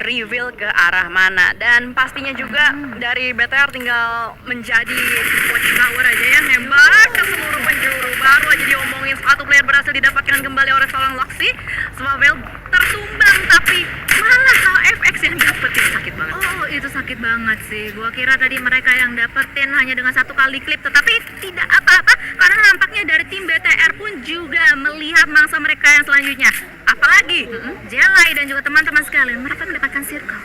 reveal ke arah mana. Dan pastinya juga dari BTR tinggal menjadi watchtower aja ya, nembak ke seluruh penjuru. Baru aja diomongin satu player berhasil didapatkan kembali oleh seorang Loxi. Swavel tertumbang, tapi malah FX yang dapetin. Sakit banget. Oh, itu sakit banget sih. Gua kira tadi mereka yang dapetin hanya dengan satu kali klip, tetapi tidak apa-apa karena nampaknya dari tim BTR pun juga melihat mangsa mereka yang selanjutnya. Apalagi Jelai dan juga teman-teman sekalian, mereka mendapatkan circle.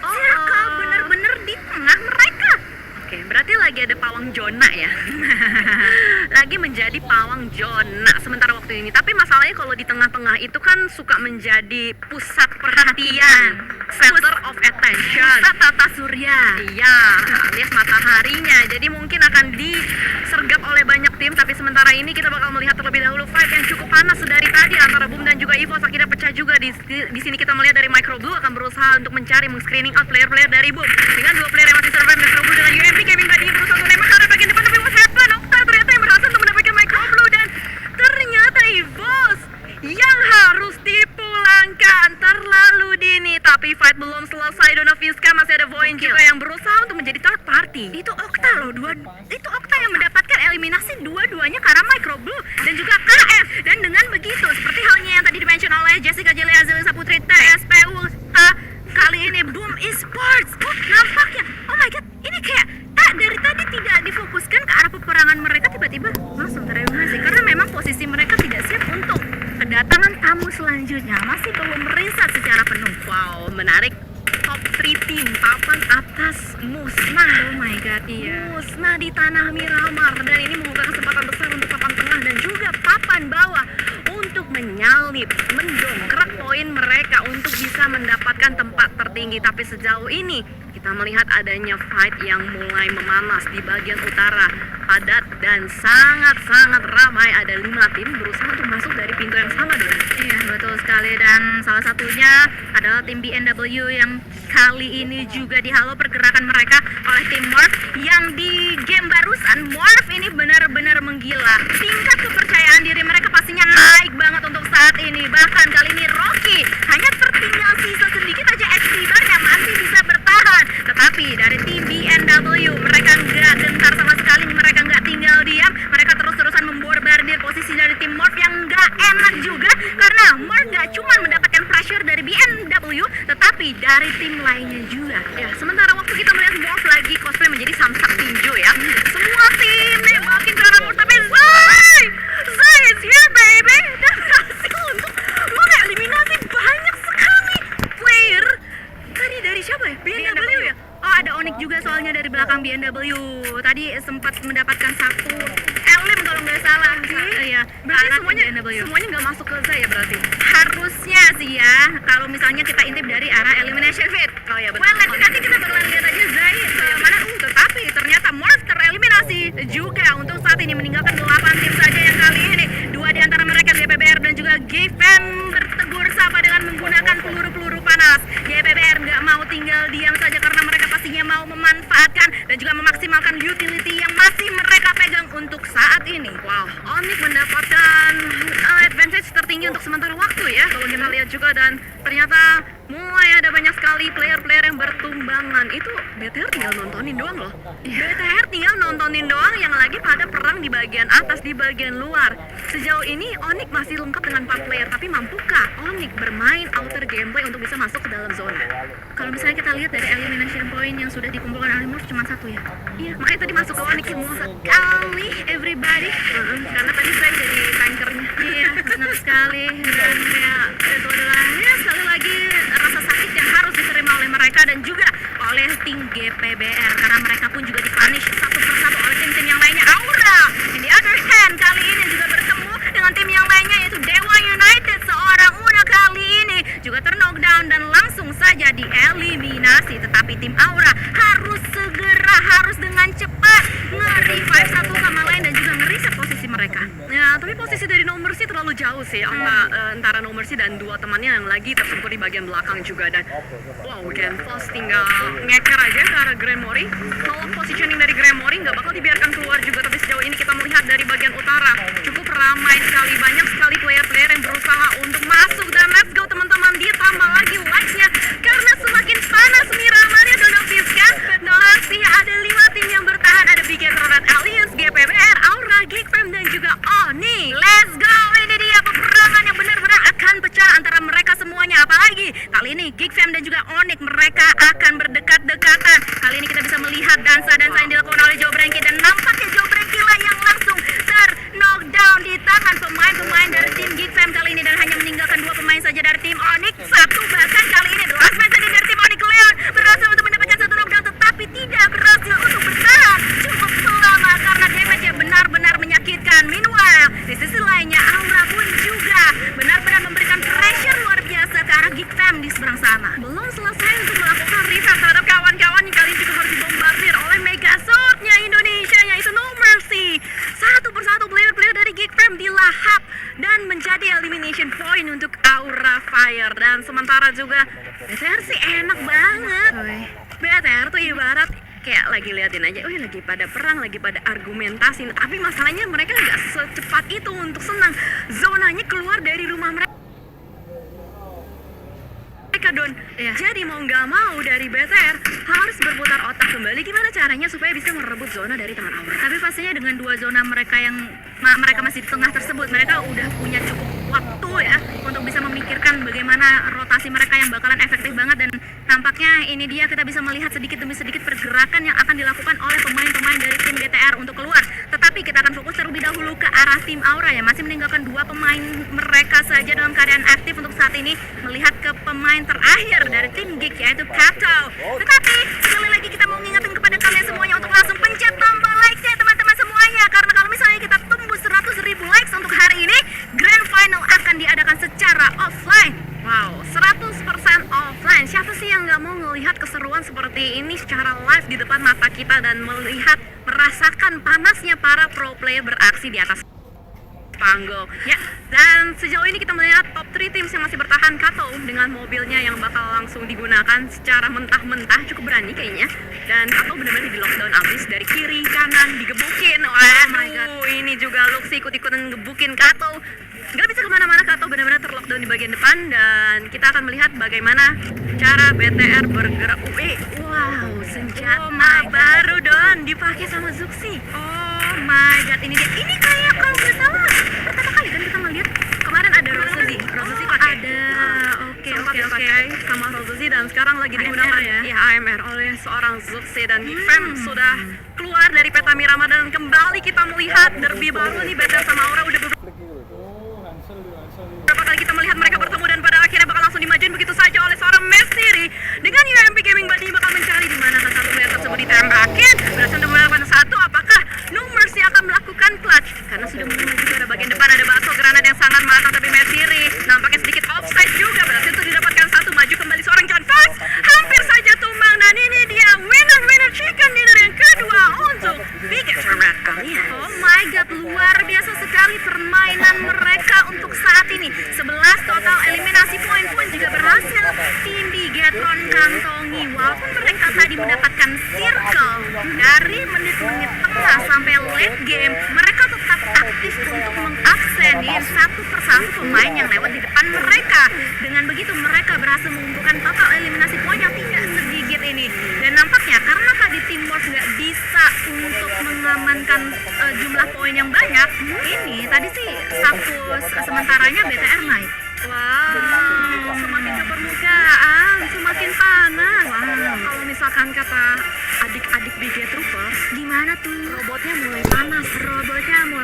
Circle bener-bener di tengah mereka. Oke, berarti lagi ada pawang Jona ya. Lagi menjadi pawang Jona sementara waktu ini. Tapi masalahnya kalau di tengah-tengah itu kan suka menjadi pusat perhatian, center of attention, Pusat tata surya. iya, alias mataharinya. Jadi mungkin akan disergap oleh banyak tim. Tapi sementara ini kita bakal melihat terlebih dahulu fight yang cukup panas dari tadi antara Boom dan juga Evo. Akhirnya pecah juga di sini kita melihat dari Micro Blue akan berusaha untuk mencari screening out player-player dari Boom. Dengan dua player yang masih survive, Micro Blue dengan UMP. Kevin tadinya berusaha untuk nembak ke arah bagian depan, tapi what happened? Okta ternyata yang berhasil untuk mendapatkan Micro Blue, dan ternyata EVOS yang harus dipulangkan terlalu dini. Tapi fight belum selesai. Donaviska masih ada Voin juga yang berusaha untuk menjadi third party. Itu Okta loh, itu Okta yang mendapatkan eliminasi dua-duanya karena Micro Blue dan juga KF. Dan dengan begitu, seperti halnya yang tadi dimention oleh Jessica Jelea Zelisa Putri TSPU, kali ini Boom Esports nampaknya, oh my god, ini kayak dari tadi tidak difokuskan ke arah peperangan mereka, tiba-tiba langsung tereliminasi karena memang posisi mereka tidak siap untuk kedatangan tamu selanjutnya, masih belum meriset secara penuh. Wow, menarik. Top 3 tim papan atas musnah. Oh my god, iya. Musnah di tanah Miramar, dan ini membuka kesempatan besar untuk papan tengah dan juga papan bawah untuk menyalip, mendongkrak poin mereka untuk bisa mendapatkan tempat tertinggi. Tapi sejauh ini kita melihat adanya fight yang mulai memanas di bagian utara, padat dan sangat-sangat ramai. Ada 5 tim berusaha untuk masuk dari pintu yang sama dengan. Iya, betul sekali, dan salah satunya adalah tim BNW yang kali ini juga dihalau pergerakan mereka oleh tim Morph yang di game barusan. Morph ini benar-benar menggila. Tingkat kepercayaan diri mereka pastinya naik banget untuk saat ini. Bahkan kali ini Rocky hanya tertinggal sisa sedikit aja XP bar-nya masih bisa bertahan. Tetapi dari tim BNW mereka nggak gentar sama sekali, mereka nggak tinggal diam. Mereka terus-terusan memborbardir posisi dari tim Morph yang nggak enak juga karena Morph nggak cuma mendapatkan pressure dari BNW, tetapi dari tim lainnya juga. Ya, sementara waktu kita melihat Morph lagi cosplay menjadi samsak tinju ya. Semua tim nembakin ke arah Morph, tapi Zai is here baby. Dan berhasil untuk mengeliminasi banyak sekali player. Tadi dari siapa ya? BNW ya? Oh, ada Onyx juga soalnya dari belakang BNW. Tadi sempat mendapatkan satu elim kalau nggak salah. Iya, Berarti arah semuanya BNW. nggak masuk ke Zai ya berarti? Harusnya sih ya, kalau misalnya kita intip dari arah elimination fit. Oh ya betul. Well, nanti kita bakalan lihat aja Zai ke mana. Tetapi ternyata Morph tereliminasi juga untuk saat ini, meninggalkan 8 tim saja yang kali ini. 2 di antara mereka GPBR dan juga Given bertegur sapa dengan menggunakan peluru-peluru panas. GPBR nggak mau tinggal diam saja karena mereka pastinya mau memanfaatkan dan juga memaksimalkan utility yang masih mereka pegang untuk saat ini. Wow, Onyx mendapatkan advantage tertinggi untuk sementara waktu ya kalau kita lihat juga, dan ternyata mulai ada banyak sekali player-player yang bertumbangan. Itu BTR tinggal nontonin doang loh. BTR tinggal nontonin doang yang lagi pada perang di bagian atas, di bagian luar. Sejauh ini Onyx masih lengkap dengan 4 player, tapi mampukah Onyx bermain outer gameplay untuk bisa masuk ke dalam zona? Kalau misalnya kita lihat dari elimination point yang sudah dikumpulkan oleh Morph cuma 1 ya. Iya, makanya tadi masuk ke Onyx semua. Sekali everybody. Karena tadi saya jadi tankernya. Iya, benar sekali. Dan ya, itu adalah ya, sekali lagi rasa sakit yang harus diterima oleh mereka dan juga oleh tim GPBR karena mereka pun juga dipunish satu persatu oleh tim-tim yang lainnya. Aura, in the other hand, kali ini juga bertemu dengan tim yang lainnya yaitu Dewa United. Seorang Una kali ini juga terknockdown dan langsung saja dieliminasi. Tetapi tim Aura harus dengan cepat nge-revive satu sama lain dan juga nge-reset posisi mereka. Ya, tapi posisi dari No Mercy terlalu jauh sih antara No Mercy dan 2 temannya yang lagi tersungkur di bagian belakang juga. Dan wow, Genfos tinggal ngeker aja ke arah Grand Mori. Kalau positioning dari Grand Mori nggak bakal dibiarkan keluar juga. Tapi sejauh ini kita melihat dari bagian utara cukup ramai sekali, banyak sekali player-player yang berusaha untuk masuk. Dan let's go teman-teman, ditambah lagi likes-nya karena Geek Fam dan juga Onyx mereka akan berdekat-dekatan. Kali ini kita bisa melihat dansa-dansa yang dilakukan oleh Joe Branky dan nampaknya Joe Branky lah yang langsung ter-knockdown di tangan pemain-pemain dari tim Geek Fam kali ini dan hanya meninggalkan 2 pemain saja dari tim Onyx. Satu bahkan kali ini The Last Man tadi dari tim Onyx, Leon berhasil untuk mendapatkan 1 knockdown tetapi tidak berhasil untuk bertahan cukup lama karena damage-nya benar-benar menyakitkan. Meanwhile, di sisi lainnya Aura pun juga benar-benar memberikan pressure luar biasa ke arah Geek Fam di seberang sana. Belum selesai untuk melakukan reset terhadap kawan-kawan yang kali ini juga harus dibombardir oleh Megazord-nya Indonesia, yaitu No Mercy. Satu persatu player-player dari Geek Fam dilahap dan menjadi elimination point untuk Aura Fire. Dan sementara juga BTR sih enak banget. BTR tuh ibarat kayak lagi liatin aja, lagi pada perang, lagi pada argumentasi. Tapi masalahnya mereka nggak secepat itu untuk senang. Zonanya keluar dari rumah mereka, Don. Jadi mau nggak mau dari BTR harus berputar otak kembali gimana caranya supaya bisa merebut zona dari tangan Aura. Tapi pastinya dengan 2 zona mereka yang mereka masih di tengah tersebut, mereka udah punya cukup waktu ya untuk bisa memikirkan bagaimana rotasi mereka yang bakalan efektif banget. Dan tampaknya ini dia kita bisa melihat sedikit demi sedikit pergerakan yang akan dilakukan oleh pemain-pemain dari tim BTR untuk keluar. Tetapi kita akan fokus terlebih dahulu ke arah tim Aura ya, masih meninggalkan 2 pemain mereka saja dalam keadaan aktif untuk saat ini, melihat ke pemain terakhir dari tim Geek yaitu Kato. Tetapi sekali lagi kita mau ngingetin kepada kalian semuanya untuk langsung pencet tombol like-nya teman-teman semuanya, karena kalau misalnya kita tembus 100.000 likes untuk hari ini, Grand Final akan diadakan secara offline. Wow, 100% offline. Siapa sih yang nggak mau melihat keseruan seperti ini secara live di depan mata kita dan melihat, merasakan panasnya para pro player beraksi di atas panggung. Ya, dan sejauh ini kita melihat top 3 tim yang masih bertahan. Kato dengan mobilnya yang bakal langsung digunakan secara mentah-mentah, cukup berani kayaknya. Dan Kato benar-benar di lockdown abis dari kiri, kanan, digebukin. Oh my god. Ini juga Luxy ikut-ikutan gebukin Kato. Nggak bisa kemana-mana, Kato benar-benar terlockdown di bagian depan. Dan kita akan melihat bagaimana cara BTR bergerak. Wow, senjata baru Don dipakai sama Zuxi. Oh my god, ini dia. Ini kayak kalau nggak salah pertama kali kan kita ngeliat Kemarin ada Rosuzi pakai. ada. Sempat Oke. dipakai sama Rosuzi dan sekarang lagi digunakan ya? AMR oleh seorang Zuxi. Dan Fam sudah keluar dari peta Miramar dan kembali kita melihat derby baru nih BTR sama Aura. Udah beberapa kali kita melihat mereka bertemu dan pada akhirnya bakal langsung dimajuin begitu saja oleh seorang Mesiri dengan UMP Gaming Buddy bakal mencari di mana satu player tersebut ditembakin. Berhasil untuk melakukan satu. Apakah No Mercy akan melakukan clutch? Karena sudah mulai maju ke arah bagian depan, ada bakso granat yang sangat matang, tapi Mesiri nampaknya sedikit offside juga. Berhasil untuk didapatkan satu, maju kembali seorang John Fox, hampir saja tumbang. Dan ini dia winner chicken dinner yang kedua untuk Biggest Red kali ya. Oh my god, luar biasa sekali permainan mereka untuk saat ini. 11 total eliminasi poin pun juga berhasil tim Bigetron kantongi. Walaupun mereka tadi mendapatkan circle dari menit-menit tengah sampai late game, mereka tetap aktif untuk mengabsenin satu persatu pemain yang lewat di depan mereka. Dengan begitu mereka berhasil mengumpulkan total eliminasi poin yang tidak sedikit ini. Dan nampaknya karena tadi Teamwork nggak bisa untuk mengamankan jumlah poin yang banyak, ini tadi sih status sementaranya BTR naik. Wow, semakin ke permukaan, semakin panas. Kalau misalkan kata adik-adik BG Troopers, Gimana tuh? robotnya mulai panas. Robotnya mulai